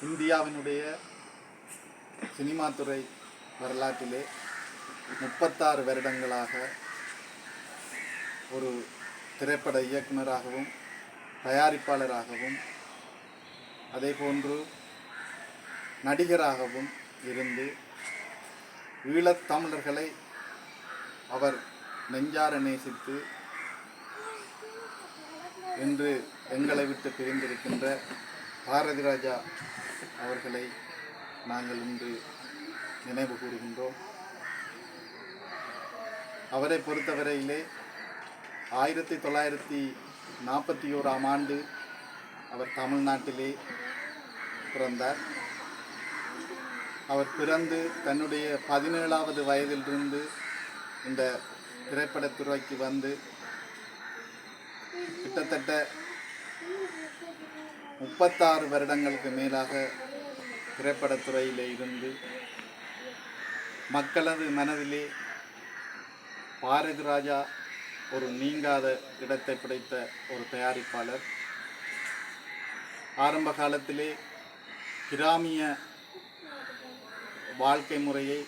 இந்தியாவினுடைய சினிமா துறை வரலாற்றிலே 36 வருடங்களாக ஒரு திரைப்பட இயக்குனராகவும் தயாரிப்பாளராகவும் அதேபோன்று நடிகராகவும் இருந்து ஈழத் தமிழர்களை அவர் நெஞ்சார நேசித்து இன்று எங்களை விட்டு பிரிந்திருக்கின்ற பாரதி ராஜா அவர்களை நாங்கள் இன்று நினைவு கூறுகின்றோம். அவரை பொறுத்தவரையிலே 1941 ஆண்டு அவர் தமிழ்நாட்டிலே பிறந்தார். அவர் பிறந்து தன்னுடைய 17வது வயதிலிருந்து இந்த திரைப்படத்துறைக்கு வந்து கிட்டத்தட்ட 36 வருடங்களுக்கு மேலாக திரைப்படத்துறையிலே இருந்து மக்களது மனதிலே பாரதி ராஜா ஒரு நீங்காத இடத்தை பிடித்த ஒரு தயாரிப்பாளர். ஆரம்ப காலத்திலே கிராமிய வாழ்க்கை முறையை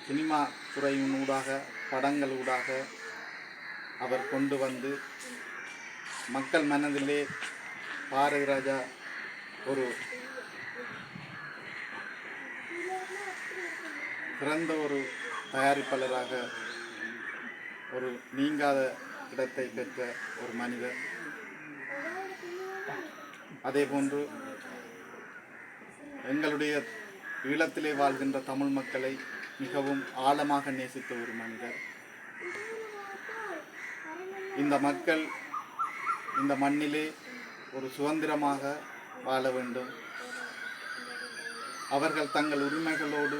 சினிமா துறையினூடாக படங்களூடாக அவர் கொண்டு வந்து மக்கள் மனதிலே பாரதி ராஜா ஒரு சிறந்த ஒரு தயாரிப்பாளராக ஒரு நீங்காத இடத்தை பெற்ற ஒரு மனிதர். அதேபோன்று எங்களுடைய ஈழத்திலே வாழ்கின்ற தமிழ் மக்களை மிகவும் ஆழமாக நேசித்த ஒரு மனிதர். இந்த மக்கள் இந்த மண்ணிலே ஒரு சுதந்திரமாக வாழ வேண்டும், அவர்கள் தங்கள் உரிமைகளோடு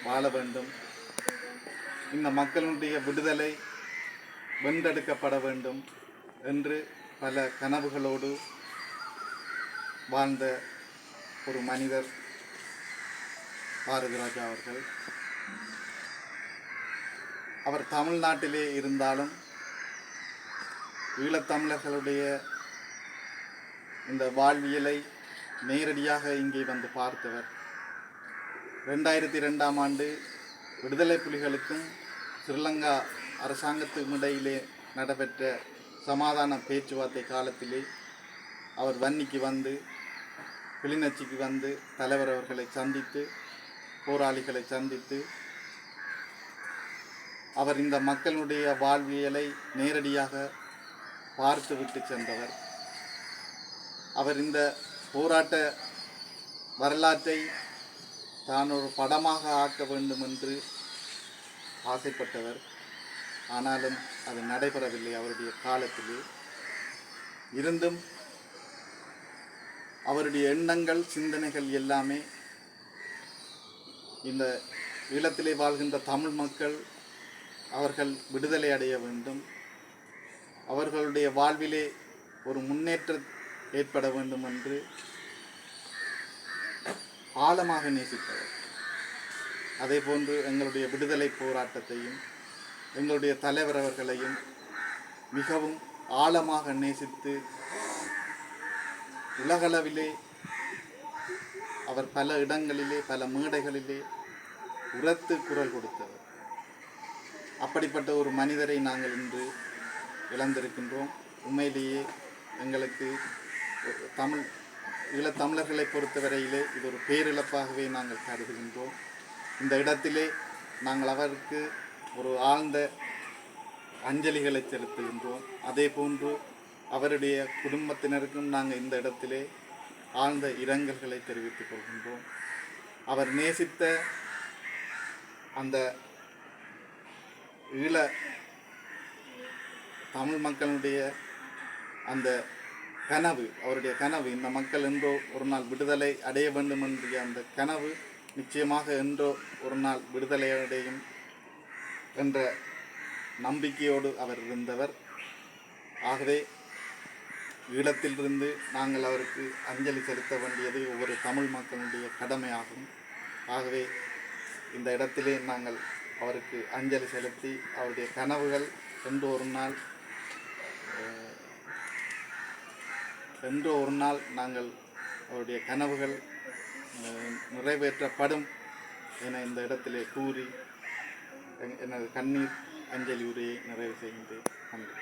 வாழ வேண்டும், இந்த மக்களுடைய விடுதலை வென்றெடுக்கப்பட வேண்டும் என்று பல கனவுகளோடு வாழ்ந்த ஒரு மனிதர் பாரதி ராஜா அவர்கள். அவர் தமிழ்நாட்டிலே இருந்தாலும் ஈழத்தமிழர்களுடைய இந்த வாழ்வியலை நேரடியாக இங்கே வந்து பார்த்தவர். 2002 ஆண்டு விடுதலை புலிகளுக்கும் ஸ்ரீலங்கா அரசாங்கத்துக்கும் இடையிலே நடைபெற்ற சமாதான பேச்சுவார்த்தை காலத்திலே அவர் வன்னிக்கு வந்து கிளிநொச்சிக்கு வந்து தலைவர் அவர்களை சந்தித்து போராளிகளை சந்தித்து அவர் இந்த மக்களுடைய வாழ்வியலை நேரடியாக பார்த்து விட்டு சென்றவர். அவர் இந்த போராட்ட வரலாற்றை தான் ஒரு படமாக ஆக்க வேண்டும் என்று ஆசைப்பட்டவர். ஆனாலும் அது நடைபெறவில்லை அவருடைய காலத்திலே. இருந்தும் அவருடைய எண்ணங்கள் சிந்தனைகள் எல்லாமே இந்த ஈழத்திலே வாழ்கின்ற தமிழ் மக்கள் அவர்கள் விடுதலை அடைய வேண்டும், அவர்களுடைய வாழ்விலே ஒரு முன்னேற்றம் ஏற்பட வேண்டும் என்று ஆழமாக நேசித்தவர். அதே போன்று எங்களுடைய விடுதலை போராட்டத்தையும் எங்களுடைய தலைவர் அவர்களையும் மிகவும் ஆழமாக நேசித்து உலகளவிலே அவர் பல இடங்களிலே பல மேடைகளிலே உரத்து குரல் கொடுத்தவர். அப்படிப்பட்ட ஒரு மனிதரை நாங்கள் இன்று இழந்திருக்கின்றோம். உண்மையிலேயே எங்களுக்கு ஈழத்தமிழர்களை பொறுத்தவரையிலே இது ஒரு பேரிழப்பாகவே நாங்கள் கருதுகின்றோம். இந்த இடத்திலே நாங்கள் அவருக்கு ஒரு ஆழ்ந்த அஞ்சலிகளை செலுத்துகின்றோம். அதே போன்று அவருடைய குடும்பத்தினருக்கும் நாங்கள் இந்த இடத்திலே ஆழ்ந்த இரங்கல்களை தெரிவித்துக் கொள்கின்றோம். அவர் நேசித்த அந்த ஈழ தமிழ் மக்களுடைய அந்த கனவு, அவருடைய கனவு, இந்த மக்கள் என்றோ ஒரு நாள் விடுதலை அடைய வேண்டும் என்ற அந்த கனவு நிச்சயமாக என்றோ ஒரு நாள் விடுதலை அடையும் என்ற நம்பிக்கையோடு அவர் இருந்தவர். ஆகவே ஈழத்திலிருந்து நாங்கள் அவருக்கு அஞ்சலி செலுத்த வேண்டியது ஒவ்வொரு தமிழ் மக்களுடைய கடமையாகும். ஆகவே இந்த இடத்திலே நாங்கள் அவருக்கு அஞ்சலி செலுத்தி அவருடைய கனவுகள் என்றோ ஒரு நாள் நாங்கள் அவருடைய கனவுகள் நிறைவேற்றப்படும் என இந்த இடத்திலே கூறி எனது கண்ணீர் அஞ்சலி உரையை நிறைவு செய்கின்றேன். நன்றி.